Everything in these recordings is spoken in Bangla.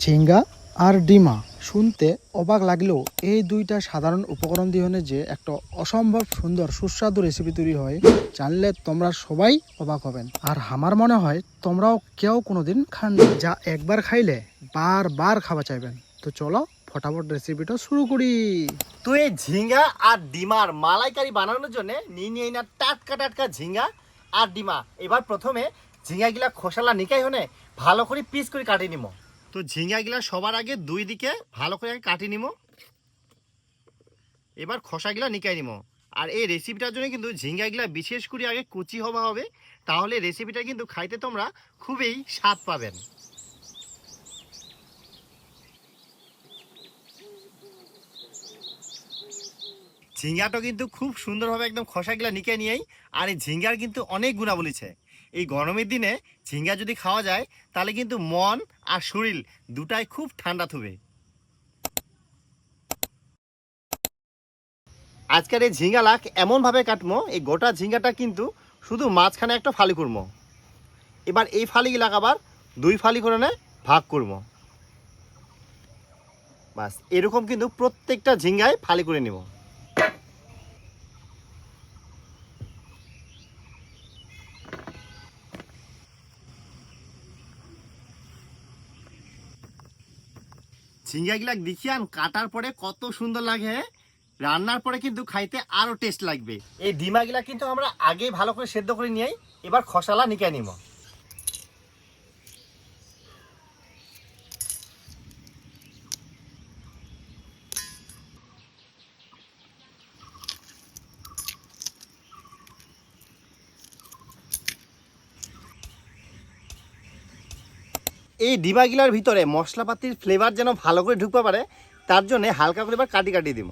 ঝিঙ্গা আর ডিমা শুনতে অবাক লাগলেও এই দুইটা সাধারণ উপকরণ দিয়ে যে একটা অসম্ভব সুন্দর সুস্বাদু রেসিপি তৈরি হয় জানলে তোমরা সবাই অবাক হবেন। আর আমার মনে হয় তোমরাও কেউ কোনোদিন খান যা একবার খাইলে বারবার খাওয়া চাইবেন। তো চলো ফটাফট রেসিপিটা শুরু করি। তো এই ঝিঙ্গা আর ডিমার মালাইকারি বানানোর জন্য নিয়ে না টাটকা টাটকা ঝিঙ্গা আর ডিমা। এবার প্রথমে ঝিঙ্গাগুলা খোসালা নিকাই হনে ভালো করে পিস করে কাটি নিব। তো ঝিঙ্গাগুলা সবার আগে দুই দিকে ভালো করে কাটি নিব। এবার খোসাগুলা নিকাই নিব। আর এই রেসিপিটার জন্য কিন্তু ঝিঙ্গাগুলা বিশেষ করে আগে কুচি হওয়া হবে, তাহলে রেসিপিটা কিন্তু খাইতে তোমরা খুবই স্বাদ পাবেন। ঝিঙ্গাটা কিন্তু খুব সুন্দরভাবে একদম খোসাগুলা নিকে নিয়েই। আর এই ঝিঙ্গার কিন্তু অনেক গুণাবলী আছে। এই গরমের দিনে ঝিঙ্গা যদি খাওয়া যায় তাহলে কিন্তু মন আর শরীর দুটাই খুব ঠান্ডা থাকবে। আজকের এই ঝিঙ্গা লাখ এমনভাবে কাটবো, এই গোটা ঝিঙ্গাটা কিন্তু শুধু মাঝখানে একটা ফালি করবো। এবার এই ফালিগুলা আবার দুই ফালি করে ভাগ করবো। বাস এরকম কিন্তু প্রত্যেকটা ঝিঙ্গায় ফালি করে নিব। ঝিঙ্গাগুলা দেখিয়ান কাটার পরে কত সুন্দর লাগে, রান্নার পরে কিন্তু খাইতে আরো টেস্ট লাগবে। এই ডিমাগুলা কিন্তু আমরা আগে ভালো করে সেদ্ধ করে নিয়ে এবার খসালা নিকে নিব। এই ডিমাগুলার ভিতরে মশলাপাতির ফ্লেভার যেন ভালো করে ঢুকতে পারে, তার জন্য হালকা করে এবার কাটি কাটি দিব।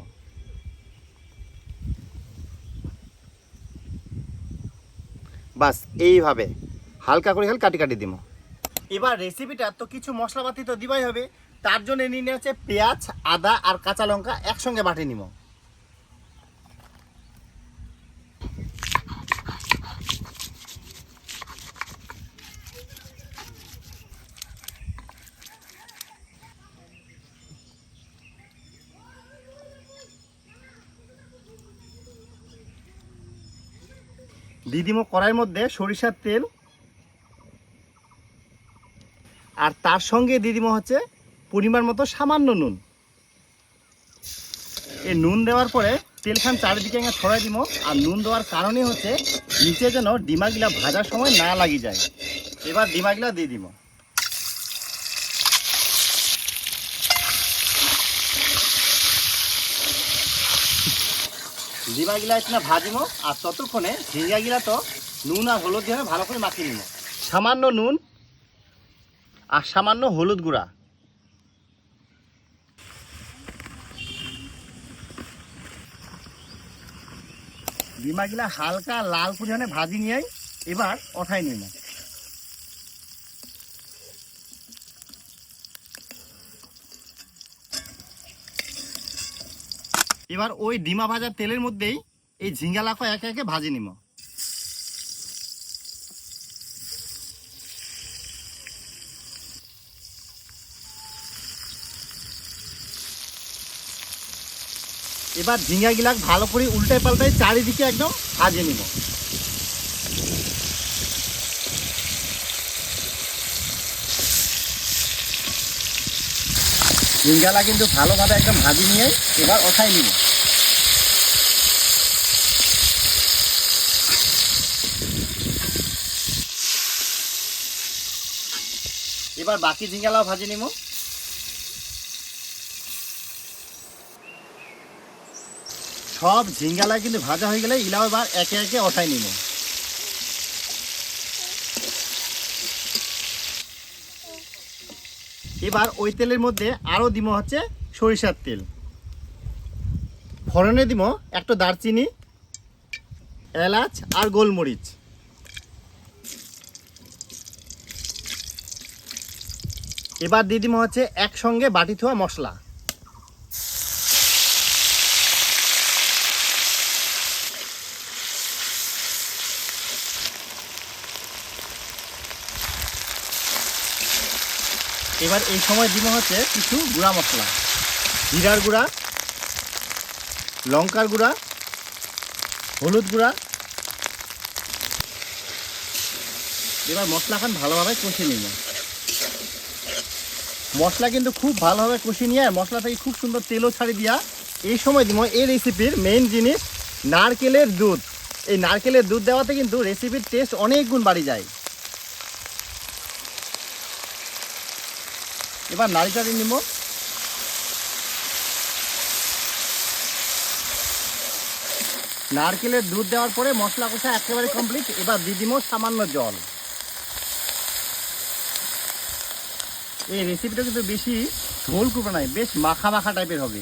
বাস এইভাবে হালকা করে কাটি কাটি দিব। এবার রেসিপিটা তো কিছু মশলাপাতি তো দিবাই হবে, তার জন্য নিয়ে হচ্ছে পেঁয়াজ, আদা আর কাঁচা লঙ্কা একসঙ্গে বাটি নিব। দিয়ে দিব কড়াইয়ের মধ্যে সরিষার তেল, আর তার সঙ্গে দিয়ে দিব হচ্ছে পরিমাণ মতো সামান্য নুন। এই নুন দেওয়ার পরে তেলখান চারিদিকে ছড়াই দিব। আর নুন দেওয়ার কারণে হচ্ছে নিচে যেন ডিমাগুলা ভাজার সময় না লাগি যায়। এবার ডিমাগুলা দিয়ে দিব। ডিমাগুলা একটু ভাজিব, আর ততক্ষণে ঝিঙ্গাগুলা তো নুন আর হলুদ দিয়ে ভালো করে মাখিয়ে নিব। সামান্য নুন আর সামান্য হলুদ গুঁড়া। ডিমাগুলা হালকা লাল করে ভাজি নিয়ে এবার ওঠাই নিব। এবার ওই ডিমা ভাজার তেলের মধ্যেই এই ঝিঙ্গা লাখো একে একে ভাজি নিব। এবার ঝিঙ্গা গিলাক ভালো করে উল্টায় পাল্টায় চারিদিকে একদম ভাজে নিব। ঝিঙ্গালা কিন্তু ভালোভাবে একদম ভাজি নিয়ে এবার ওঠাই নিব। এবার বাকি ঝিঙ্গালাও ভাজি নিব। সব ঝিঙ্গালা কিন্তু ভাজা হয়ে গেলে ইলাও এবার একে একে ওঠাই নিব। এবার ওই তেলের মধ্যে আরো দিব হচ্ছে সরিষার তেল। ফোড়নে দিব একটা দারচিনি, এলাচ আর গোলমরিচ। এবার দিয়ে দিব হচ্ছে একসঙ্গে বাটি ধোয়া মশলা। এবার এই সময় দিব হচ্ছে কিছু গুঁড়া মশলা, জিরার গুঁড়া, লঙ্কার গুঁড়া, হলুদ গুঁড়া। এবার মশলাখান ভালোভাবে কষে নিব। মশলা কিন্তু খুব ভালোভাবে কষে নিয়ে মশলা থেকে খুব সুন্দর তেলও ছাড়ি দিয়া এই সময় দিব এই রেসিপির মেইন জিনিস নারকেলের দুধ। এই নারকেলের দুধ দেওয়াতে কিন্তু রেসিপির টেস্ট অনেক গুণ বাড়ি যায়। এবার নাড়িচাড়ি নিব। নারকেলের দুধ দেওয়ার পরে মশলা কষা একেবারে কমপ্লিট। এবার দিয়ে দিব সামান্য জল। এই রেসিপিটা কিন্তু বেশি ঝোল করবে না, বেশ মাখা মাখা টাইপের হবে।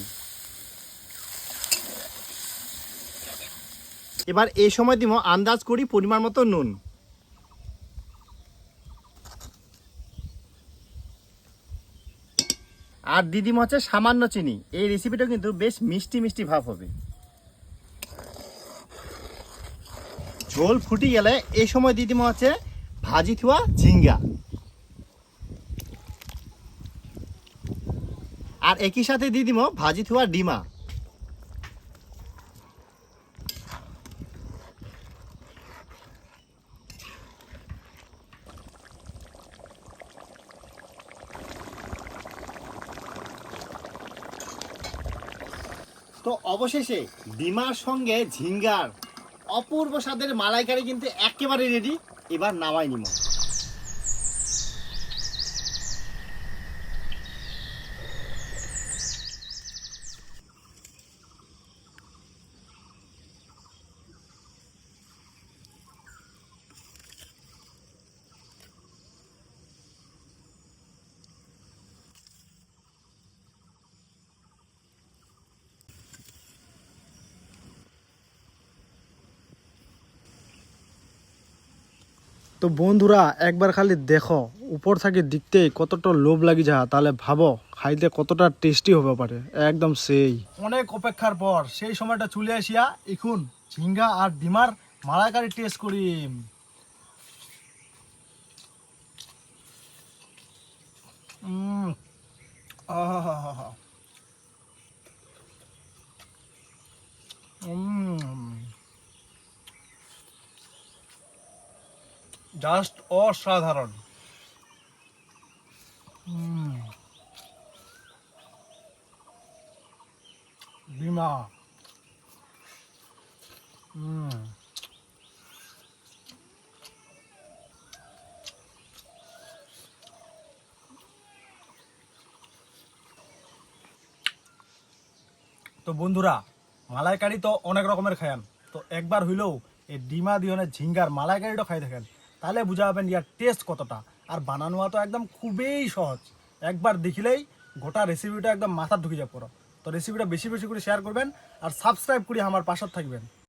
এবার এই সময় দিব আন্দাজ করি পরিমাণ মতো নুন। আর দিয়ে দিব হচ্ছে সামান্য চিনি। এই রেসিপিটা কিন্তু বেশ মিষ্টি মিষ্টি ভাব হবে। ঝোল ফুটি গেলে এই সময় দিয়ে দিব হচ্ছে ভাজি থোয়া ঝিঙ্গা। আর একই সাথে দিয়ে দিব ভাজি থোয়া ডিমা। তো অবশেষে ডিমার সঙ্গে ঝিঙ্গার অপূর্ব স্বাদের মালাইকারি কিন্তু একেবারে রেডি। এবার নামাই নিব। তো বন্ধুরা একবার খালি দেখো উপর থেকে দেখতে কতটা লোভ লাগি যা, তাহলে ভাবো খাইতে কতটা টেস্টি হবে পারে। একদম সেই অনেক অপেক্ষার পর সেই সময়টা চলে আসিয়া এখন ঝিঙ্গা আর ডিমার মালাইকারি টেস্ট করি। আহা, জাস্ট অসাধারণ। ডিমা তো বন্ধুরা মালাইকারি তো অনেক রকমের খায়ান, তো একবার হইলেও এই ডিমা দিয়ে ঝিঙ্গার মালাইকারিটা খাই থাকেন, তাহলে বুঝা পাবেন ইয়ার টেস্ট কতটা। আর বানানো তো একদম খুবই সহজ, একবার দেখিলেই গোটা রেসিপিটা একদম মাথা ঢুকে যাব। তো রেসিপিটা বেশি বেশি করে শেয়ার করবেন আর সাবস্ক্রাইব করে আমার পাশে থাকবেন।